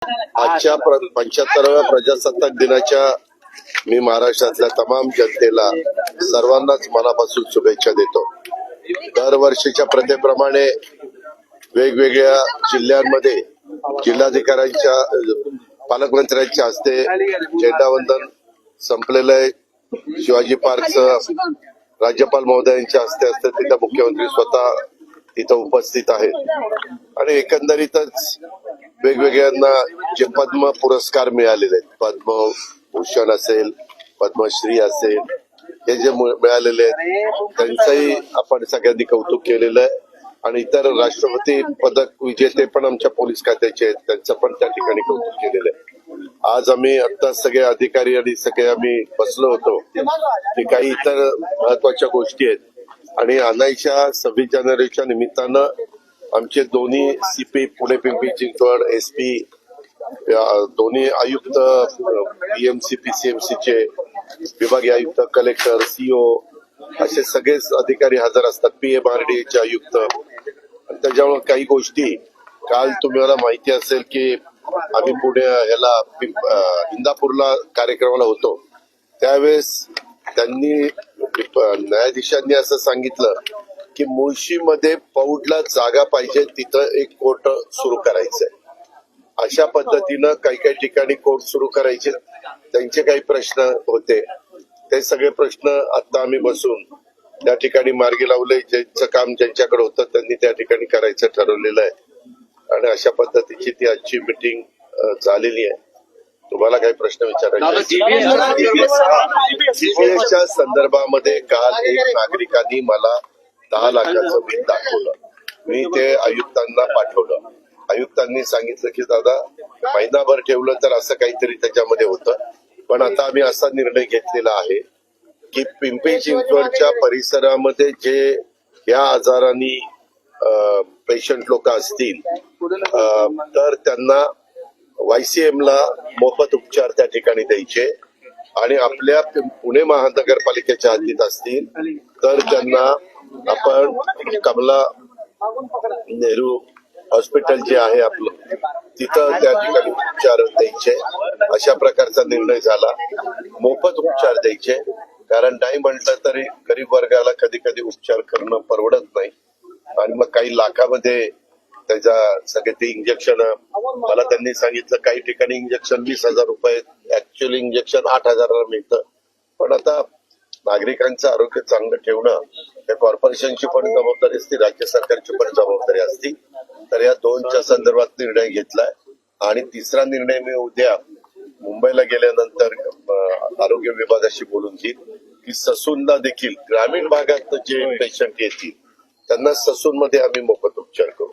आजच्या 75व्या प्रजासत्ताक दिनाच्या मी महाराष्ट्रातल्या तमाम जनतेला सर्वांनाच मनापासून शुभेच्छा देतो। दरवर्षीच्या प्रथेप्रमाणे वेगवेगळ्या जिल्ह्यांमध्ये जिल्हाधिकाऱ्यांच्या पालकमंत्र्यांच्या हस्ते झेंडावंदन संपलेलं आहे। शिवाजी पार्कचं राज्यपाल महोदयांच्या हस्ते असते, तिथं मुख्यमंत्री स्वतः तिथं उपस्थित आहेत आणि एकंदरीतच वेगवेगळ्यांना जे पद्म पुरस्कार मिळालेले आहेत, पद्मभूषण असेल, पद्मश्री असेल, हे जे मिळालेले आहेत त्यांचंही आपण सगळ्यांनी कौतुक केलेलं आहे आणि इतर राष्ट्रपती पदक विजेते पण आमच्या पोलीस खात्याचे आहेत, त्यांचं पण त्या ठिकाणी कौतुक केलेलं आहे। आज आम्ही आता सगळे अधिकारी आणि सगळे आम्ही बसलो होतो की काही इतर महत्वाच्या गोष्टी आहेत आणि आणायच्या 26 जानेवारीच्या निमित्तानं आमचे दोन्ही सीपी पुणे पिंपरी चिंचवड एसपी दोन्ही आयुक्त पीएमसी पीसीएमसीचे विभागीय आयुक्त कलेक्टर सीओ असे सगळेच अधिकारी हजर असतात, पीएमआरडीएचे आयुक्त। त्याच्यामुळे काही गोष्टी काल तुम्हाला माहिती असेल की आम्ही पुणे ह्याला इंदापूरला कार्यक्रमाला होतो, त्यावेळेस त्यांनी न्यायाधीशांनी असं सांगितलं की मुळशीमध्ये पौडला जागा पाहिजे, तिथं एक कोर्ट सुरू करायचंय। अशा पद्धतीनं काही काही ठिकाणी कोर्ट सुरू करायचे, त्यांचे काही प्रश्न होते, ते सगळे प्रश्न आता आम्ही बसून त्या ठिकाणी मार्गी लावले। ज्यांचं काम ज्यांच्याकडे होतं त्यांनी त्या ठिकाणी करायचं ठरवलेलं आहे आणि अशा पद्धतीची ती आजची मीटिंग झालेली आहे। तुम्हाला काही प्रश्न विचारायचे? जीपीएसच्या संदर्भामध्ये काल एक नागरिकांनी मला 10 लाखाचं बिल दाखवलं, मी ते आयुक्तांना पाठवलं। आयुक्तांनी सांगितलं की दादा महिनाभर ठेवलं तर असं काहीतरी त्याच्यामध्ये होतं, पण आता आम्ही असा निर्णय घेतलेला आहे की पिंपरी चिंचवडच्या परिसरामध्ये जे या आजाराने पेशंट लोक असतील तर त्यांना YCM ला मोफत उपचार त्या ठिकाणी द्यायचे आणि आपल्या पुणे महानगरपालिकेच्या हद्दीत असतील तर त्यांना आपण कमला नेहरू हॉस्पिटल जे आहे आपलं तिथं त्या ठिकाणी उपचार द्यायचे, अशा प्रकारचा निर्णय झाला। मोफत उपचार द्यायचे, कारण नाही म्हटलं तरी गरीब वर्गाला कधी कधी उपचार करणं परवडत नाही आणि मग काही लाखामध्ये त्याच्या सगळे ते इंजेक्शन, मला त्यांनी सांगितलं काही ठिकाणी इंजेक्शन 20,000 रुपये, ऍक्च्युअली इंजेक्शन 8,000ला मिळतं। पण आता नागरिकांचं आरोग्य चांगलं ठेवणं हे कॉर्पोरेशनची पण जबाबदारी असते, राज्य सरकारची पण जबाबदारी असते। तर या दोनच्या संदर्भात निर्णय घेतलाय आणि तिसरा निर्णय मी उद्या मुंबईला गेल्यानंतर आरोग्य विभागाशी बोलून घेईल की ससूनला देखील ग्रामीण भागात जे पेशंट येतील त्यांना ससूनमध्ये आम्ही मोफत उपचार करू।